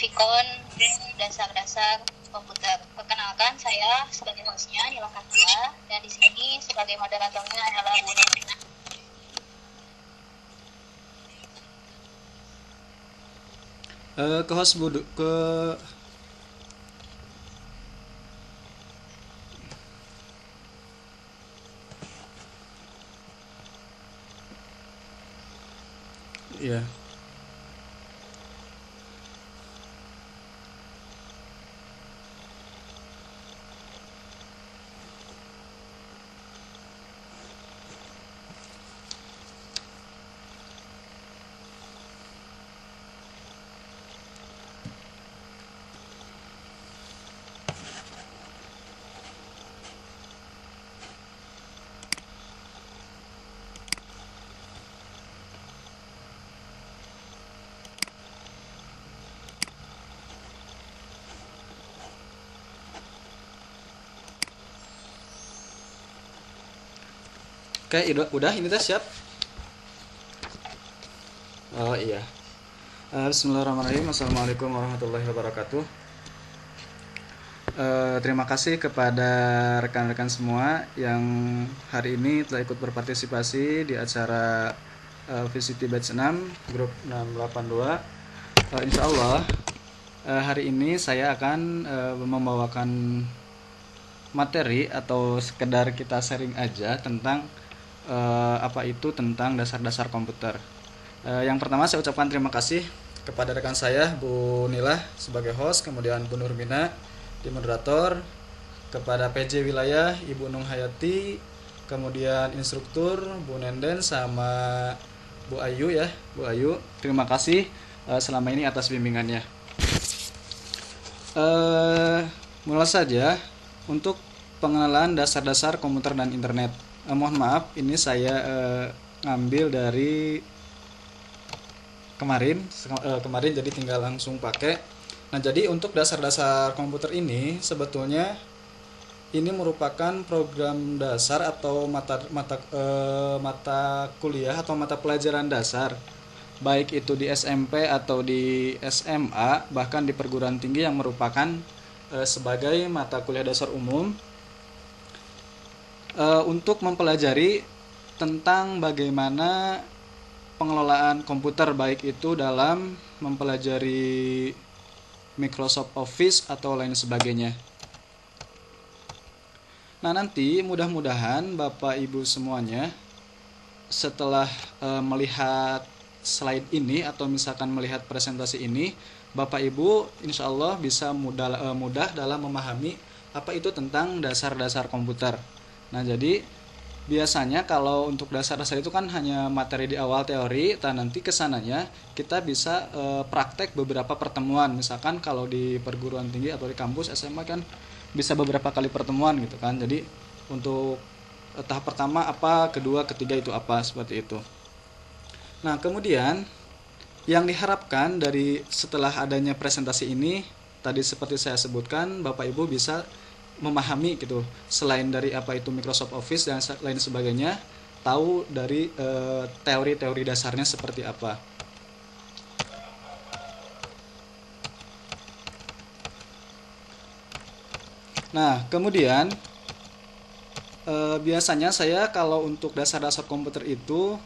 Vicon dasar-dasar komputer. Perkenalkan, saya sebagai hostnya Nila Katia, dan di sini sebagai moderatornya adalah Bu Nurmina. Ke host Bu, ke ya. Oke, udah ini teh siap. Oh iya. Bismillahirrahmanirrahim. Assalamualaikum warahmatullahi wabarakatuh. Terima kasih kepada rekan-rekan semua yang hari ini telah ikut berpartisipasi di acara VCT Batch 6 Grup 682. Insya Allah hari ini saya akan membawakan materi atau sekedar kita sharing aja tentang apa itu tentang dasar-dasar komputer. Yang pertama saya ucapkan terima kasih kepada rekan saya Bu Nila sebagai host, kemudian Bu Nurmina di moderator, kepada PJ Wilayah Ibu Nung Hayati, kemudian instruktur Bu Nenden sama Bu Ayu ya, Bu Ayu. Terima kasih selama ini atas bimbingannya. Mulai saja untuk pengenalan dasar-dasar komputer dan internet. Mohon maaf, ini saya ngambil dari kemarin jadi tinggal langsung pakai. Nah, jadi untuk dasar-dasar komputer ini sebetulnya ini merupakan program dasar atau mata kuliah atau mata pelajaran dasar, baik itu di SMP atau di SMA, bahkan di perguruan tinggi, yang merupakan sebagai mata kuliah dasar umum untuk mempelajari tentang bagaimana pengelolaan komputer, baik itu dalam mempelajari Microsoft Office atau lain sebagainya. Nah, nanti mudah-mudahan Bapak Ibu semuanya setelah melihat slide ini atau misalkan melihat presentasi ini, Bapak Ibu insya Allah bisa mudah dalam memahami apa itu tentang dasar-dasar komputer. Nah, jadi biasanya kalau untuk dasar-dasar itu kan hanya materi di awal teori, nanti kesananya kita bisa praktek beberapa pertemuan. Misalkan kalau di perguruan tinggi atau di kampus SMA kan bisa beberapa kali pertemuan gitu kan. Jadi untuk tahap pertama apa, kedua, ketiga itu apa, seperti itu. Nah, kemudian yang diharapkan dari setelah adanya presentasi ini, tadi seperti saya sebutkan, Bapak Ibu bisa memahami gitu, selain dari apa itu Microsoft Office dan lain sebagainya, tahu dari teori-teori dasarnya seperti apa. Nah, kemudian biasanya saya kalau untuk dasar-dasar komputer itu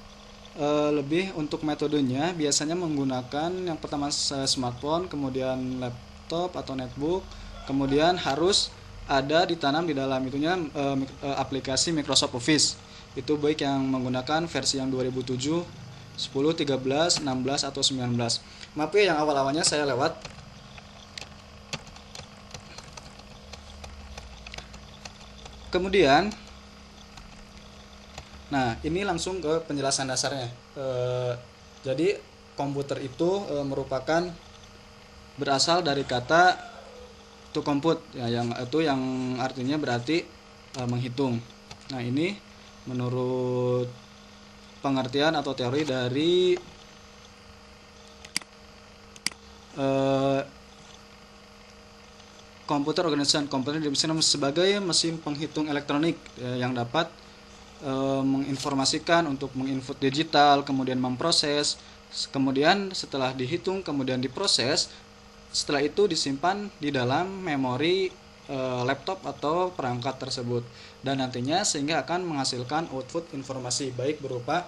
lebih untuk metodenya biasanya menggunakan yang pertama smartphone, kemudian laptop atau netbook, kemudian harus ada ditanam di dalam itunya aplikasi Microsoft Office. Itu baik yang menggunakan versi yang 2007, 10, 13, 16 atau 19. Maaf ya yang awal-awalnya saya lewat. Kemudian nah, ini langsung ke penjelasan dasarnya. Jadi komputer itu merupakan berasal dari kata to compute ya, yang itu yang artinya berarti menghitung. Nah, ini menurut pengertian atau teori dari Computer Organization Computer System sebagai mesin penghitung elektronik yang dapat menginformasikan untuk menginput digital, kemudian memproses, kemudian setelah dihitung kemudian diproses, setelah itu disimpan di dalam memori laptop atau perangkat tersebut, dan nantinya sehingga akan menghasilkan output informasi baik berupa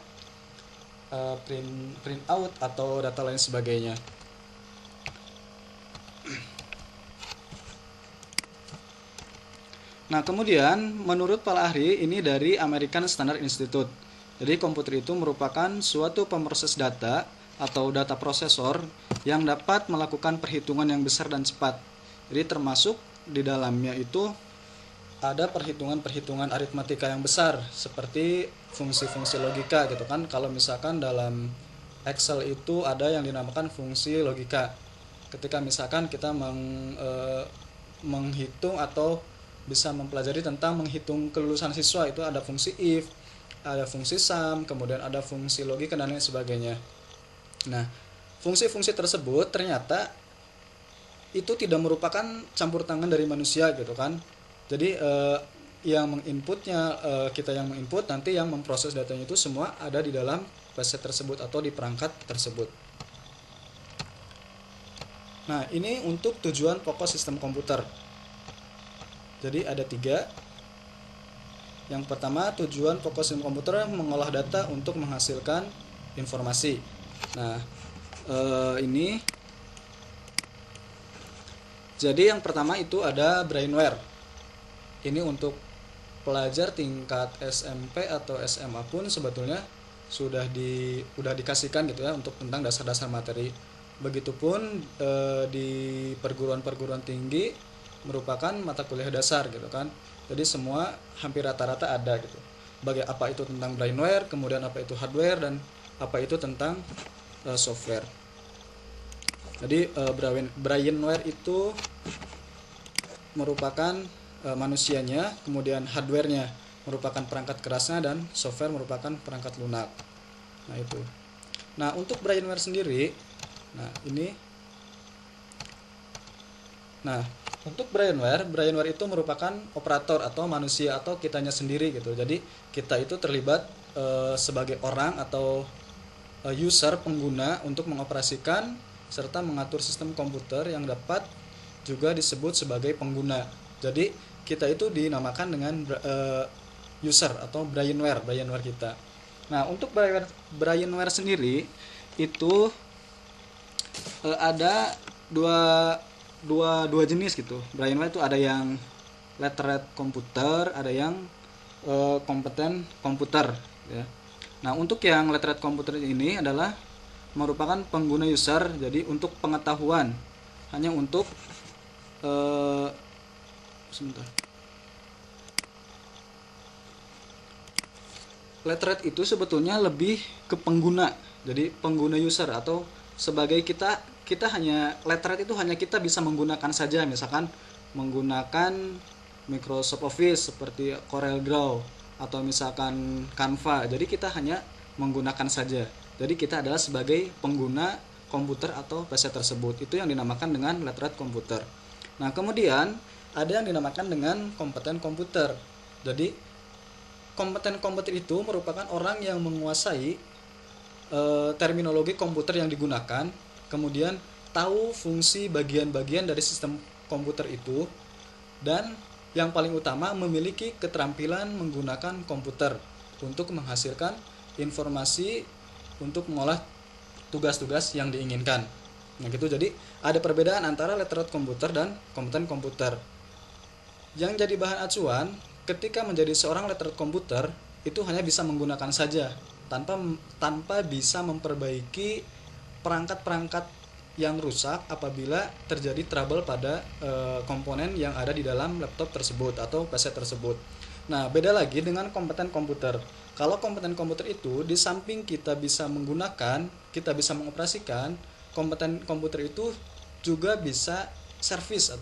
print out atau data lain sebagainya. Nah, kemudian menurut para ahli ini dari American Standard Institute. Jadi komputer itu merupakan suatu pemroses data atau data prosesor yang dapat melakukan perhitungan yang besar dan cepat. Jadi termasuk di dalamnya itu ada perhitungan-perhitungan aritmatika yang besar seperti fungsi-fungsi logika gitu kan. Kalau misalkan dalam Excel itu ada yang dinamakan fungsi logika. Ketika misalkan kita menghitung atau bisa mempelajari tentang menghitung kelulusan siswa, itu ada fungsi if, ada fungsi sum, kemudian ada fungsi logika dan lain sebagainya. Nah, fungsi-fungsi tersebut ternyata itu tidak merupakan campur tangan dari manusia gitu kan. Jadi yang menginputnya kita yang menginput, nanti yang memproses datanya itu semua ada di dalam PC tersebut atau di perangkat tersebut. Nah, ini untuk tujuan pokok sistem komputer. Jadi ada 3. Yang pertama, tujuan pokok sistem komputer mengolah data untuk menghasilkan informasi. Nah, ini jadi yang pertama itu ada brainware. Ini untuk pelajar tingkat SMP atau SMA pun sebetulnya sudah dikasihkan gitu ya untuk tentang dasar-dasar materi. Begitupun di perguruan-perguruan tinggi merupakan mata kuliah dasar gitu kan. Jadi semua hampir rata-rata ada gitu. Apa itu tentang brainware, kemudian apa itu hardware, dan apa itu tentang software. Jadi brainware itu merupakan manusianya, kemudian hardware-nya merupakan perangkat kerasnya, dan software merupakan perangkat lunak. Nah itu. Nah untuk brainware sendiri, untuk brainware itu merupakan operator atau manusia atau kitanya sendiri gitu. Jadi kita itu terlibat sebagai orang atau user, pengguna untuk mengoperasikan serta mengatur sistem komputer yang dapat juga disebut sebagai pengguna. Jadi kita itu dinamakan dengan user atau brainware kita. Nah untuk brainware sendiri itu ada dua jenis gitu. Brainware itu ada yang lettered komputer, ada yang kompeten komputer ya. Nah untuk yang lettered komputer ini adalah merupakan pengguna user, jadi untuk pengetahuan, hanya untuk lettered itu sebetulnya lebih ke pengguna, jadi pengguna user atau sebagai kita hanya lettered itu hanya kita bisa menggunakan saja, misalkan menggunakan Microsoft Office seperti CorelDRAW atau misalkan Canva. Jadi kita hanya menggunakan saja. Jadi kita adalah sebagai pengguna komputer atau PC tersebut. Itu yang dinamakan dengan lettered komputer. Nah, kemudian ada yang dinamakan dengan kompeten komputer. Jadi kompeten komputer itu merupakan orang yang menguasai terminologi komputer yang digunakan, kemudian tahu fungsi bagian-bagian dari sistem komputer itu, dan yang paling utama memiliki keterampilan menggunakan komputer untuk menghasilkan informasi untuk mengolah tugas-tugas yang diinginkan. Nah gitu, jadi ada perbedaan antara lettered komputer dan kompeten komputer. Yang jadi bahan acuan ketika menjadi seorang lettered komputer itu hanya bisa menggunakan saja, tanpa bisa memperbaiki perangkat-perangkat yang rusak apabila terjadi trouble pada komponen yang ada di dalam laptop tersebut atau PC tersebut. Nah, beda lagi dengan kompeten komputer. Kalau kompeten komputer itu di samping kita bisa menggunakan, kita bisa mengoperasikan, kompeten komputer itu juga bisa servis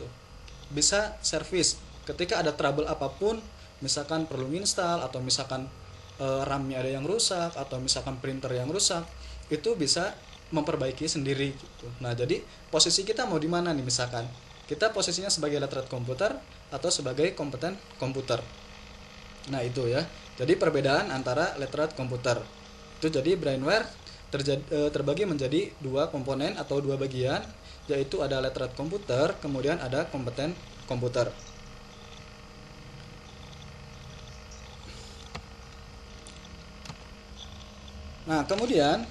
ketika ada trouble apapun, misalkan perlu install atau misalkan RAM-nya ada yang rusak atau misalkan printer yang rusak, itu bisa memperbaiki sendiri gitu. Nah, jadi posisi kita mau di mana nih, misalkan kita posisinya sebagai lettered komputer atau sebagai kompeten komputer. Nah, itu ya. Jadi perbedaan antara lettered komputer. Itu jadi brainware terbagi menjadi 2 komponen atau 2 bagian. yaitu ada literate komputer, kemudian ada kompeten komputer. Nah, kemudian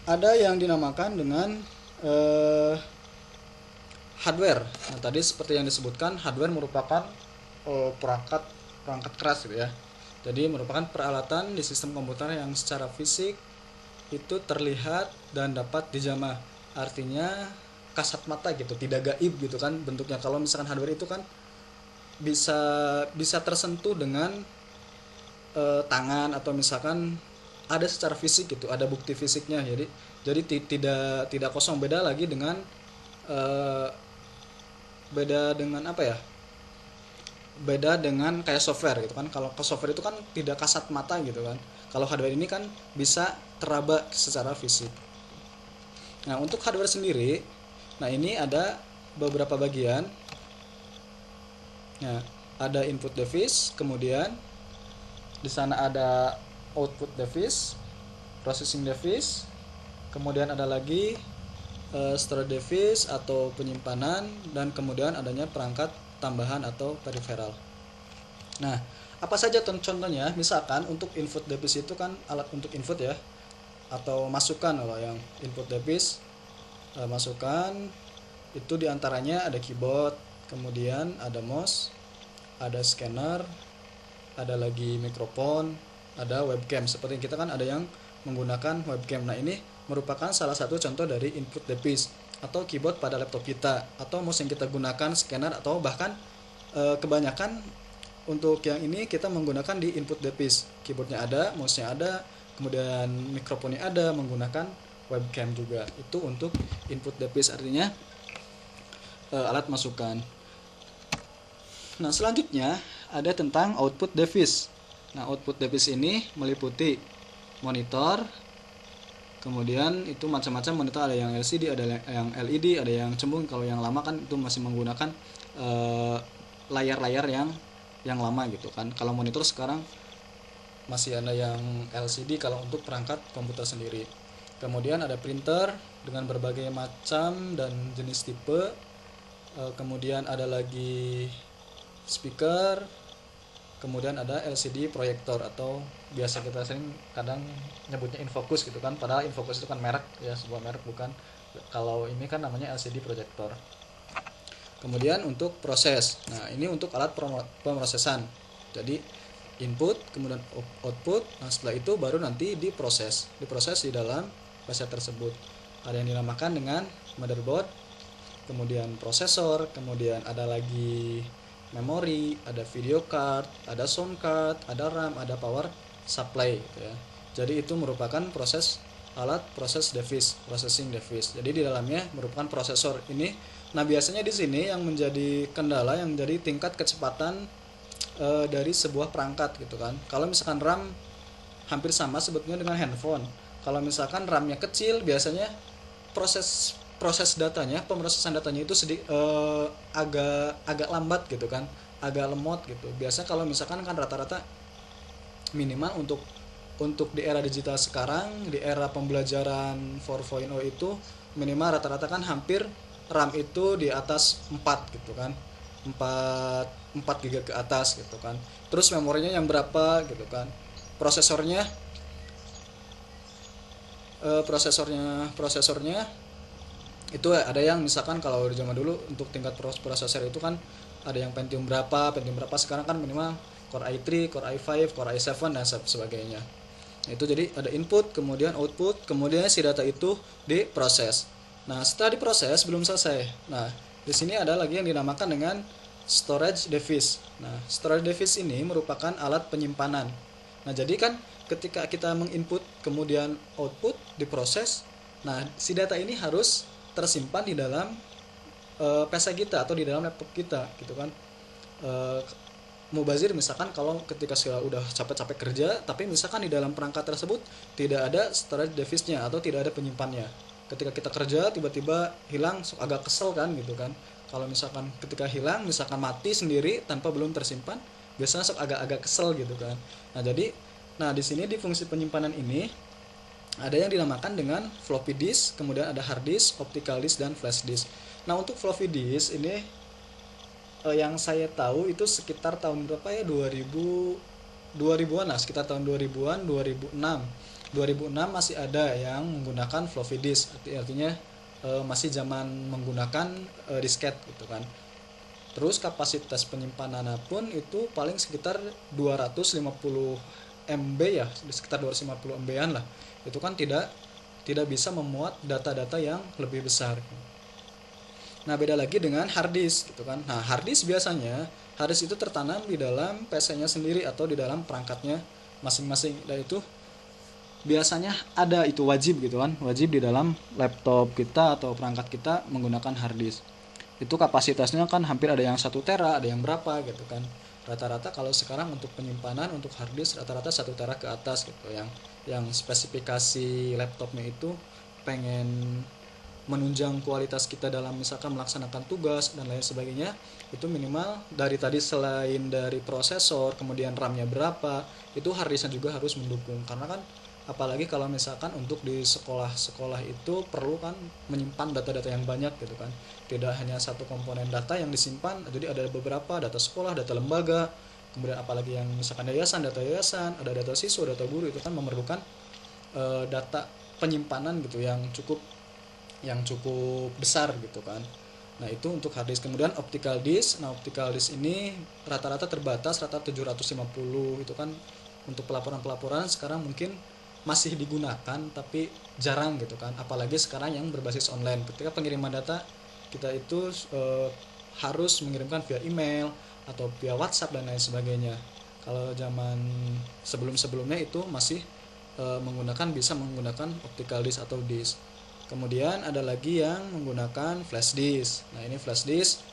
ada yang dinamakan dengan hardware. Nah, tadi seperti yang disebutkan, hardware merupakan perangkat keras gitu ya. Jadi merupakan peralatan di sistem komputer yang secara fisik itu terlihat dan dapat dijamah. Artinya kasat mata gitu, tidak gaib gitu kan bentuknya. Kalau misalkan hardware itu kan bisa tersentuh dengan tangan, atau misalkan ada secara fisik gitu, ada bukti fisiknya. Jadi tidak kosong. Beda lagi dengan apa ya, beda dengan kayak software gitu kan. Kalau ke software itu kan tidak kasat mata gitu kan, kalau hardware ini kan bisa teraba secara fisik. Nah, untuk hardware sendiri, nah ini ada beberapa bagian. Nah, ada input device, kemudian di sana ada output device, processing device, kemudian ada lagi storage device atau penyimpanan, dan kemudian adanya perangkat tambahan atau peripheral. Nah, apa saja contohnya? Misalkan untuk input device itu kan alat untuk input ya, atau masukan. Kalau yang input device masukan itu diantaranya ada keyboard, kemudian ada mouse, ada scanner, ada lagi mikrofon, ada webcam. Seperti kita kan ada yang menggunakan webcam. Nah, ini merupakan salah satu contoh dari input device, atau keyboard pada laptop kita, atau mouse yang kita gunakan, scanner, atau bahkan kebanyakan untuk yang ini kita menggunakan di input device. Keyboardnya ada, mouse-nya ada, kemudian mikrofonnya ada, menggunakan webcam juga. Itu untuk input device, artinya alat masukan. Nah, selanjutnya ada tentang output device. Nah, output device ini meliputi monitor, kemudian itu macam-macam monitor, ada yang LCD, ada yang LED, ada yang cembung. Kalau yang lama kan itu masih menggunakan layar-layar yang lama gitu kan. Kalau monitor sekarang masih ada yang LCD kalau untuk perangkat komputer sendiri. Kemudian ada printer dengan berbagai macam dan jenis tipe. Kemudian ada lagi speaker, kemudian ada LCD proyektor, atau biasa kita sering kadang nyebutnya infocus gitu kan, padahal infocus itu kan merek ya, sebuah merek, bukan. Kalau ini kan namanya LCD proyektor. Kemudian untuk proses, nah ini untuk alat pemrosesan. Jadi input, kemudian output. Nah, setelah itu baru nanti diproses di dalam PC tersebut. Ada yang dinamakan dengan motherboard, kemudian prosesor, kemudian ada lagi memori, ada video card, ada sound card, ada RAM, ada power supply gitu ya. Jadi itu merupakan proses device, processing device. Jadi di dalamnya merupakan prosesor ini. Nah, biasanya di sini yang menjadi kendala, yang menjadi tingkat kecepatan dari sebuah perangkat gitu kan. Kalau misalkan RAM hampir sama sebetulnya dengan handphone. Kalau misalkan RAM-nya kecil, biasanya proses datanya, pemrosesan datanya itu agak lambat gitu kan, agak lemot gitu. Biasa kalau misalkan kan rata-rata minimal untuk di era digital sekarang, di era pembelajaran 4.0 itu minimal rata-rata kan hampir RAM itu di atas 4 gitu kan, 4 GB ke atas gitu kan. Terus memorinya yang berapa gitu kan, prosesornya itu ada yang misalkan kalau di zaman dulu untuk tingkat prosesor itu kan ada yang Pentium berapa. Sekarang kan minimal Core i3, Core i5, Core i7 dan sebagainya. Itu jadi ada input, kemudian output, kemudian si data itu diproses. Nah, setelah diproses belum selesai. Nah, di sini ada lagi yang dinamakan dengan storage device. Nah, storage device ini merupakan alat penyimpanan. Nah, jadi kan ketika kita menginput kemudian output diproses, nah si data ini harus tersimpan di dalam PC kita atau di dalam laptop kita gitu kan. Mubazir misalkan kalau ketika sudah capek-capek kerja, tapi misalkan di dalam perangkat tersebut tidak ada storage device-nya atau tidak ada penyimpannya. Ketika kita kerja tiba-tiba hilang, agak kesel kan gitu kan. Kalau misalkan ketika hilang, misalkan mati sendiri tanpa belum tersimpan, biasanya agak-agak kesel gitu kan. Nah, di sini di fungsi penyimpanan ini Ada yang dinamakan dengan floppy disk, kemudian ada hard disk, optical disk, dan flash disk. Nah, untuk floppy disk ini yang saya tahu itu sekitar tahun berapa ya, 2000-an lah, sekitar tahun 2000-an, 2006 masih ada yang menggunakan floppy disk, artinya masih zaman menggunakan disket gitu kan. Terus kapasitas penyimpanan pun itu paling sekitar 250 MB ya, sekitar 250 MB-an lah. Itu kan tidak bisa memuat data-data yang lebih besar. Nah, beda lagi dengan hard disk gitu kan. Nah, hard disk biasanya hard disk itu tertanam di dalam PC-nya sendiri atau di dalam perangkatnya masing-masing. Dan itu biasanya ada, itu wajib gitu kan. Wajib di dalam laptop kita atau perangkat kita menggunakan hard disk. Itu kapasitasnya kan hampir ada yang 1 tera, ada yang berapa gitu kan. Rata-rata kalau sekarang untuk penyimpanan untuk hard disk rata-rata 1 tera ke atas gitu. Yang spesifikasi laptopnya itu pengen menunjang kualitas kita dalam misalkan melaksanakan tugas dan lain sebagainya, itu minimal dari tadi selain dari prosesor, kemudian RAM-nya berapa, itu hard disk-nya juga harus mendukung. Karena kan apalagi kalau misalkan untuk di sekolah-sekolah itu perlu kan menyimpan data-data yang banyak gitu kan. Tidak hanya satu komponen data yang disimpan, jadi ada beberapa data sekolah, data lembaga, kemudian apalagi yang misalkan data yayasan, ada data siswa, data guru, itu kan memerlukan data penyimpanan gitu yang cukup besar gitu kan. Nah, itu untuk hard disk. Kemudian optical disk. Nah, optical disk ini rata-rata terbatas, rata 750 itu kan untuk pelaporan-pelaporan sekarang mungkin masih digunakan tapi jarang gitu kan. Apalagi sekarang yang berbasis online. Ketika pengiriman data kita itu harus mengirimkan via email atau via WhatsApp dan lain sebagainya. Kalau zaman sebelum-sebelumnya itu masih bisa menggunakan optical disk atau disk. Kemudian ada lagi yang menggunakan flash disk. Nah, ini flash disk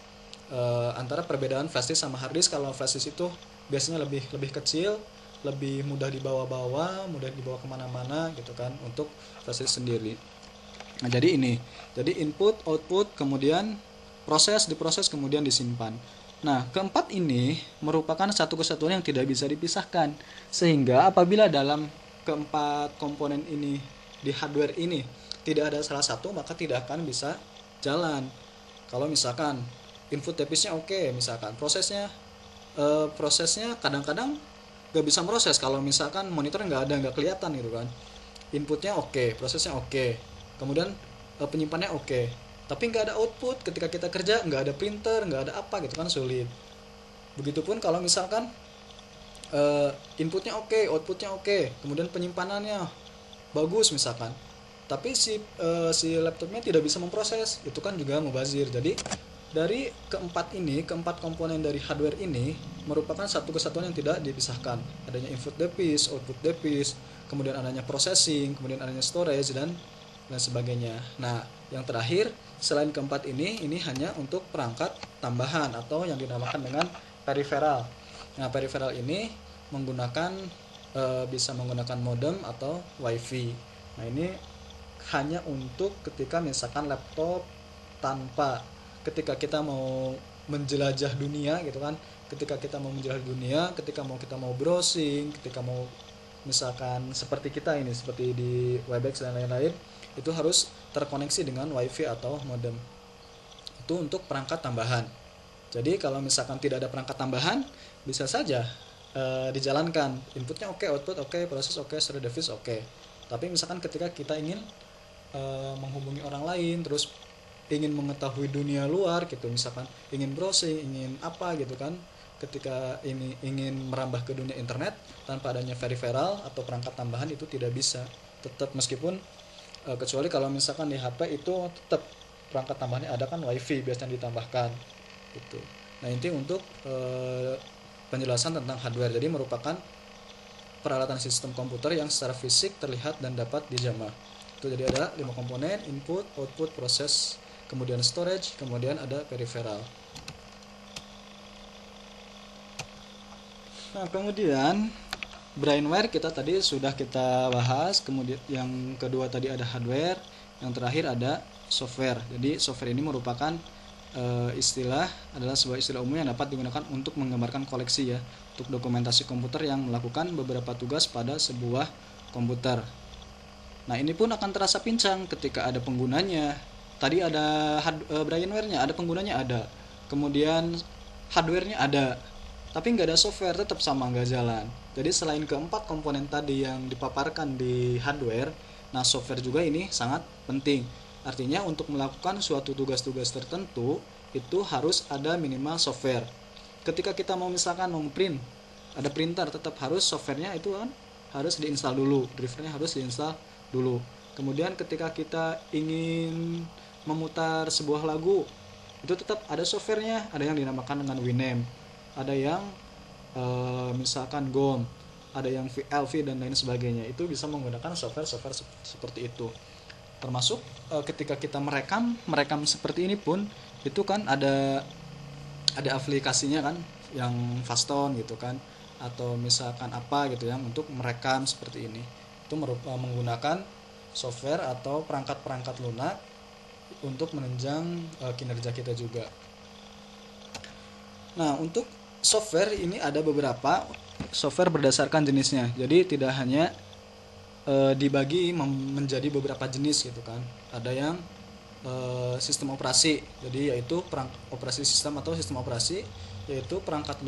antara perbedaan flash disk sama hard disk. Kalau flash disk itu biasanya lebih kecil, lebih mudah dibawa kemana-mana gitu kan untuk flash disk sendiri. Nah, jadi input, output, kemudian diproses, kemudian disimpan. Nah, keempat ini merupakan satu kesatuan yang tidak bisa dipisahkan. Sehingga apabila dalam keempat komponen ini di hardware ini tidak ada salah satu, maka tidak akan bisa jalan. Kalau misalkan input device-nya oke, misalkan prosesnya kadang-kadang nggak bisa proses. Kalau misalkan monitornya nggak kelihatan gitu kan. Inputnya oke, prosesnya oke, kemudian penyimpanannya oke, tapi nggak ada output. Ketika kita kerja nggak ada printer, nggak ada apa gitu kan, sulit. Begitupun kalau misalkan inputnya oke, outputnya oke, kemudian penyimpanan bagus misalkan, tapi si laptopnya tidak bisa memproses, itu kan juga mubazir. Jadi dari keempat komponen dari hardware ini merupakan satu kesatuan yang tidak dipisahkan. Adanya input device, output device, kemudian adanya processing, kemudian adanya storage dan sebagainya. Nah, yang terakhir selain keempat ini hanya untuk perangkat tambahan atau yang dinamakan dengan peripheral. Nah, peripheral ini bisa menggunakan modem atau wifi. Nah, ini hanya untuk ketika misalkan laptop ketika kita mau menjelajah dunia gitu kan, ketika kita mau browsing, ketika mau misalkan seperti di Webex dan lain-lain, itu harus terkoneksi dengan wifi atau modem. Itu untuk perangkat tambahan. Jadi kalau misalkan tidak ada perangkat tambahan, bisa saja dijalankan, inputnya oke, output oke, proses oke, storage device oke. Tapi misalkan ketika kita ingin menghubungi orang lain, terus ingin mengetahui dunia luar gitu, misalkan ingin browsing, ingin apa gitu kan, ketika ini ingin merambah ke dunia internet tanpa adanya peripheral atau perangkat tambahan, itu tidak bisa. Tetap meskipun kecuali kalau misalkan di HP itu tetap perangkat tambahannya ada kan, wifi biasanya ditambahkan gitu. Nah, ini untuk penjelasan tentang hardware. Jadi merupakan peralatan sistem komputer yang secara fisik terlihat dan dapat dijamah. Itu jadi ada 5 komponen: input, output, proses, kemudian storage, kemudian ada peripheral. Nah, kemudian brainware tadi sudah kita bahas. Kemudian yang kedua tadi ada hardware, yang terakhir ada software. Jadi software ini merupakan adalah sebuah istilah umum yang dapat digunakan untuk menggambarkan koleksi untuk dokumentasi komputer yang melakukan beberapa tugas pada sebuah komputer. Nah, ini pun akan terasa pincang ketika ada penggunanya. Tadi ada brainware-nya, ada penggunanya ada. Kemudian hardware-nya ada. Tapi nggak ada software, tetap sama nggak jalan. Jadi selain keempat komponen tadi yang dipaparkan di hardware, nah software juga ini sangat penting. Artinya untuk melakukan suatu tugas-tugas tertentu, itu harus ada minimal software. Ketika kita mau misalkan mau print, ada printer, tetap harus softwarenya itu kan harus diinstal dulu, drivernya harus diinstal dulu. Kemudian ketika kita ingin memutar sebuah lagu, itu tetap ada softwarenya, ada yang dinamakan dengan Winamp, ada yang misalkan GOM, ada yang VLV dan lain sebagainya. Itu bisa menggunakan software seperti itu. Termasuk ketika kita merekam seperti ini pun itu kan ada aplikasinya kan, yang Faston gitu kan, atau misalkan apa gitu yang untuk merekam seperti ini. Itu menggunakan software atau perangkat-perangkat lunak untuk menunjang kinerja kita juga. Nah, untuk software ini ada beberapa software berdasarkan jenisnya. Jadi tidak hanya dibagi menjadi beberapa jenis gitu kan. Ada yang sistem operasi, jadi yaitu operasi sistem atau sistem operasi, yaitu perangkat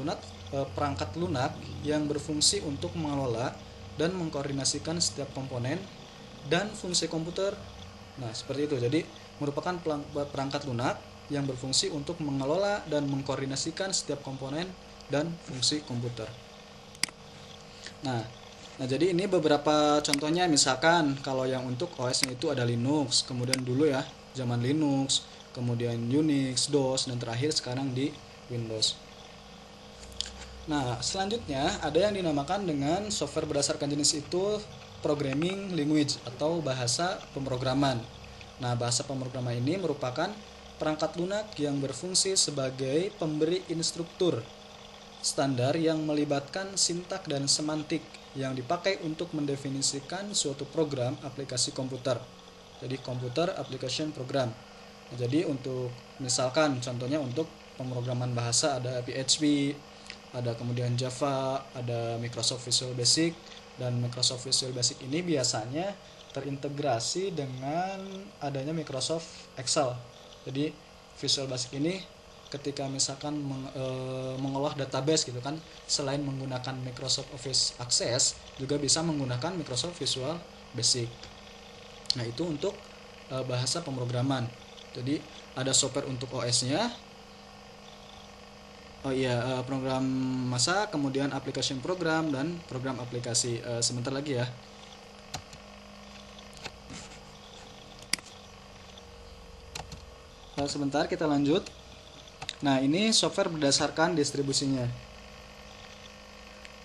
lunak yang berfungsi untuk mengelola dan mengkoordinasikan setiap komponen dan fungsi komputer. Nah, seperti itu. Jadi merupakan perangkat lunak yang berfungsi untuk mengelola dan mengkoordinasikan setiap komponen dan fungsi komputer. Nah, jadi ini beberapa contohnya. Misalkan kalau yang untuk OS-nya itu ada Linux, kemudian dulu ya zaman Linux, kemudian Unix, DOS, dan terakhir sekarang di Windows. Nah, selanjutnya ada yang dinamakan dengan software berdasarkan jenis itu programming language atau bahasa pemrograman. Nah, bahasa pemrograman ini merupakan perangkat lunak yang berfungsi sebagai pemberi instruktur standar yang melibatkan sintak dan semantik yang dipakai untuk mendefinisikan suatu program aplikasi komputer. Jadi computer application program. Jadi untuk misalkan contohnya untuk pemrograman bahasa ada PHP, ada kemudian Java, ada Microsoft Visual Basic, dan Microsoft Visual Basic ini biasanya terintegrasi dengan adanya Microsoft Excel. Jadi Visual Basic ini ketika misalkan mengolah database gitu kan, selain menggunakan Microsoft Office Access juga bisa menggunakan Microsoft Visual Basic. Nah, itu untuk bahasa pemrograman. Jadi ada software untuk OS-nya. Program masa, kemudian application program dan program aplikasi. Sebentar lagi ya. Sebentar kita lanjut. Nah, ini software berdasarkan distribusinya.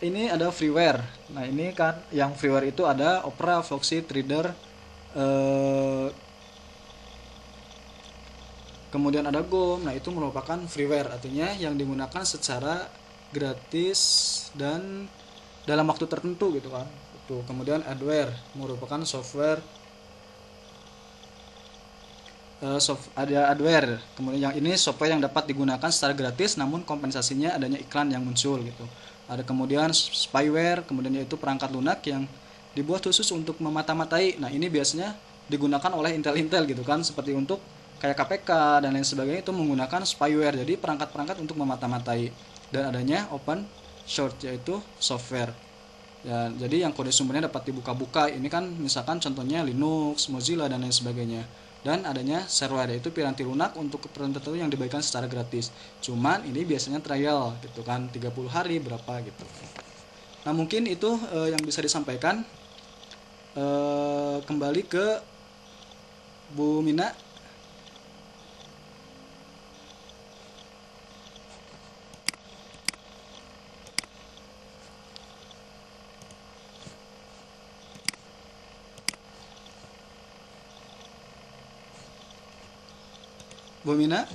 Ini ada freeware. Nah, ini kan yang freeware itu ada Opera, Foxit, Reader, kemudian ada GOM. Nah, itu merupakan freeware, artinya yang digunakan secara gratis dan dalam waktu tertentu gitu kan. Itu. Kemudian adware merupakan software ada adware. Kemudian yang ini software yang dapat digunakan secara gratis namun kompensasinya adanya iklan yang muncul gitu. Ada kemudian spyware, kemudian yaitu perangkat lunak yang dibuat khusus untuk memata-matai. Nah, ini biasanya digunakan oleh Intel gitu kan, seperti untuk kayak KPK dan lain sebagainya, itu menggunakan spyware. Jadi perangkat-perangkat untuk memata-matai. Dan adanya open source yaitu software. Ya, jadi yang kode sumbernya dapat dibuka-buka. Ini kan misalkan contohnya Linux, Mozilla dan lain sebagainya. Dan adanya shareware, yaitu piranti lunak untuk keperluan tertentu yang dibagikan secara gratis. Cuman ini biasanya trial gitu kan, 30 hari berapa gitu. Nah, mungkin itu yang bisa disampaikan. Kembali ke Bu Mina. Bu Mina.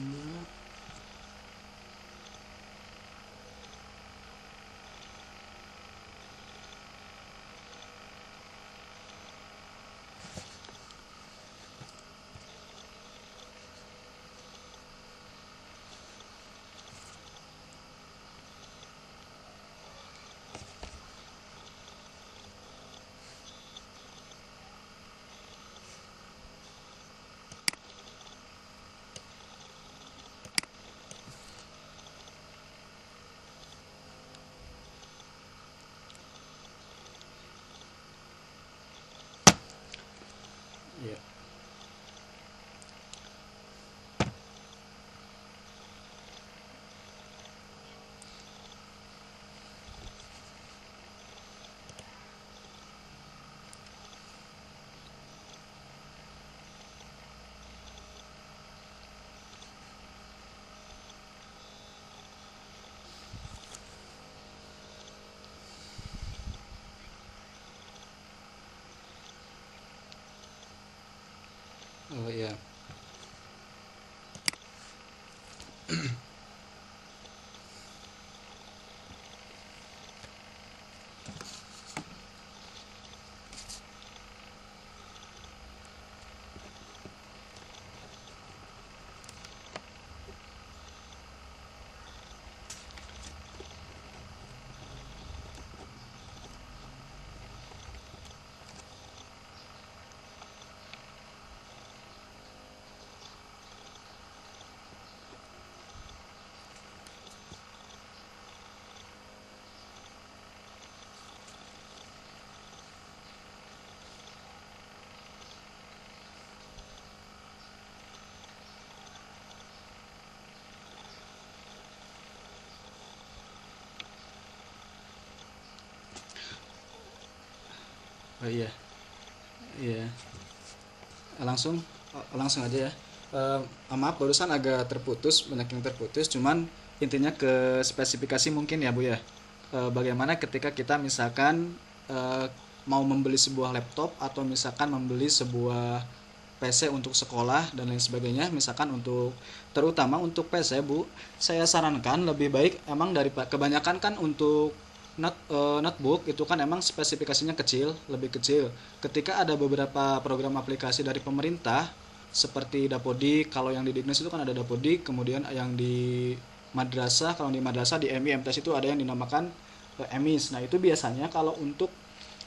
Iya. Oh iya. Oh iya. Iya. Langsung langsung aja ya. Maaf barusan agak terputus, banyak yang terputus, cuman intinya ke spesifikasi mungkin ya Bu ya. Bagaimana ketika kita misalkan eh, mau membeli sebuah laptop atau misalkan membeli sebuah PC untuk sekolah dan lain sebagainya, misalkan untuk terutama untuk PC Bu, saya sarankan lebih baik emang dari kebanyakan kan untuk notebook itu kan emang spesifikasinya kecil, lebih kecil. Ketika ada beberapa program aplikasi dari pemerintah seperti Dapodik, kalau yang di Dignas itu kan ada Dapodik, kemudian yang di madrasah, kalau di madrasah di MI MTS itu ada yang dinamakan EMIS. Nah, itu biasanya kalau untuk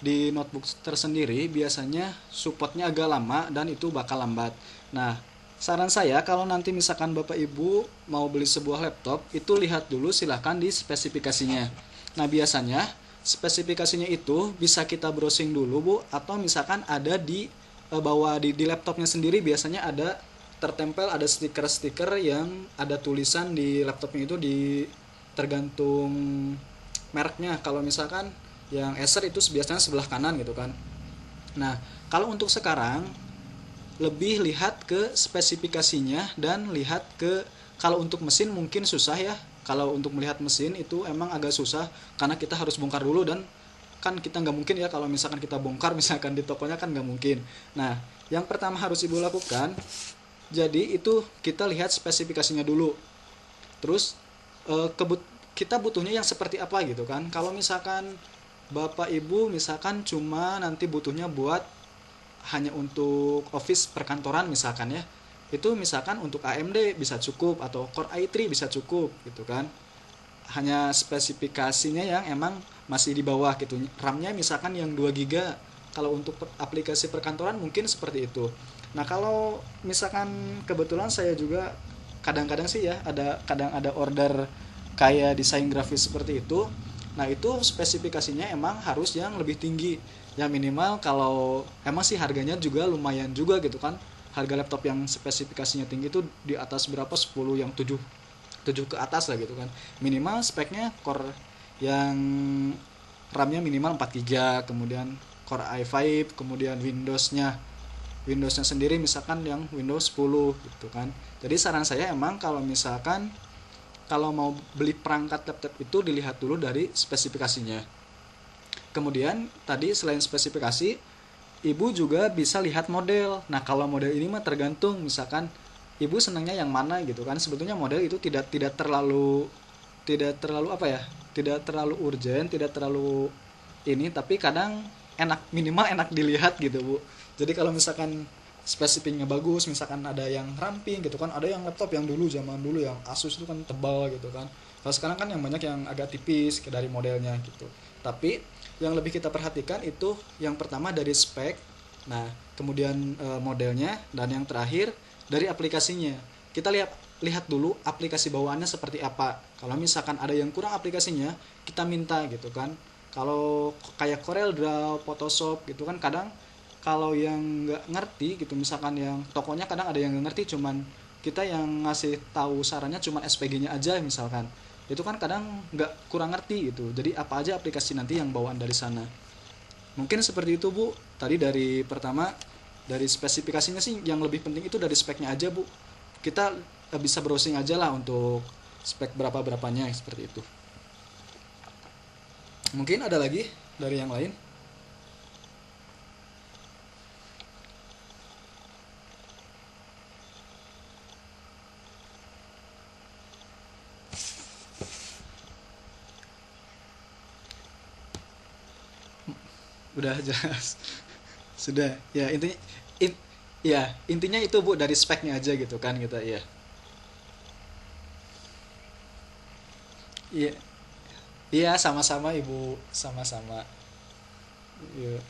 di notebook tersendiri biasanya supportnya agak lama dan itu bakal lambat. Nah, saran saya kalau nanti misalkan Bapak Ibu mau beli sebuah laptop, itu lihat dulu silahkan di spesifikasinya. Nah, biasanya spesifikasinya itu bisa kita browsing dulu Bu, atau misalkan ada di bawah di laptopnya sendiri biasanya ada tertempel, ada stiker-stiker yang ada tulisan di laptopnya itu di tergantung mereknya. Kalau misalkan yang Acer itu biasanya sebelah kanan gitu kan. Nah, kalau untuk sekarang lebih lihat ke spesifikasinya dan lihat ke, kalau untuk mesin mungkin susah ya. Kalau untuk melihat mesin itu emang agak susah karena kita harus bongkar dulu, dan kan kita nggak mungkin ya kalau misalkan kita bongkar misalkan di tokonya kan nggak mungkin. Nah, yang pertama harus ibu lakukan, jadi itu kita lihat spesifikasinya dulu. Terus kita butuhnya yang seperti apa gitu kan. Kalau misalkan bapak ibu misalkan cuma nanti butuhnya buat hanya untuk office perkantoran misalkan ya, itu misalkan untuk AMD bisa cukup atau Core i3 bisa cukup gitu kan, hanya spesifikasinya yang emang masih di bawah gitu, RAM-nya misalkan yang 2 GB. Kalau untuk aplikasi perkantoran mungkin seperti itu. Nah, kalau misalkan kebetulan saya juga kadang-kadang sih ya kadang ada order kayak desain grafis seperti itu. Nah, itu spesifikasinya emang harus yang lebih tinggi. Ya minimal kalau emang sih harganya juga lumayan juga gitu kan. Harga laptop yang spesifikasinya tinggi itu di atas berapa, 10 yang 7 ke atas lah gitu kan. Minimal speknya core yang RAM-nya minimal 4 GB, kemudian Core i5, kemudian Windowsnya sendiri misalkan yang Windows 10 gitu kan. Jadi saran saya emang kalau misalkan kalau mau beli perangkat laptop itu dilihat dulu dari spesifikasinya. Kemudian tadi selain spesifikasi, ibu juga bisa lihat model. Nah, kalau model ini mah tergantung, misalkan ibu senangnya yang mana gitu kan. Sebetulnya model itu tidak terlalu apa ya, tidak terlalu urgent, tidak terlalu ini, tapi kadang enak, minimal enak dilihat gitu bu. Jadi kalau misalkan spesifiknya bagus, misalkan ada yang ramping gitu kan, ada yang laptop yang dulu zaman dulu yang Asus itu kan tebal gitu kan, kalau sekarang kan yang banyak yang agak tipis dari modelnya gitu. Tapi yang lebih kita perhatikan itu yang pertama dari spek, nah kemudian modelnya, dan yang terakhir dari aplikasinya. Kita lihat lihat dulu aplikasi bawaannya seperti apa. Kalau misalkan ada yang kurang aplikasinya, kita minta gitu kan. Kalau kayak CorelDRAW, Photoshop gitu kan, kadang kalau yang nggak ngerti gitu, misalkan yang tokonya kadang ada yang nggak ngerti, cuman kita yang ngasih tahu sarannya cuman SPG-nya aja misalkan, itu kan kadang nggak, kurang ngerti gitu. Jadi apa aja aplikasi nanti yang bawaan dari sana. Mungkin seperti itu bu. Tadi dari pertama dari spesifikasinya sih, yang lebih penting itu dari speknya aja bu. Kita bisa browsing aja lah untuk spek berapa berapanya seperti itu. Mungkin ada lagi dari yang lain. Udah jelas. Sudah ya, intinya ya intinya itu bu, dari speknya aja gitu kan kita ya. Iya, iya, sama-sama ibu, sama-sama. Iya.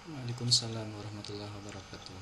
Waalaikumsalam warahmatullahi wabarakatuh.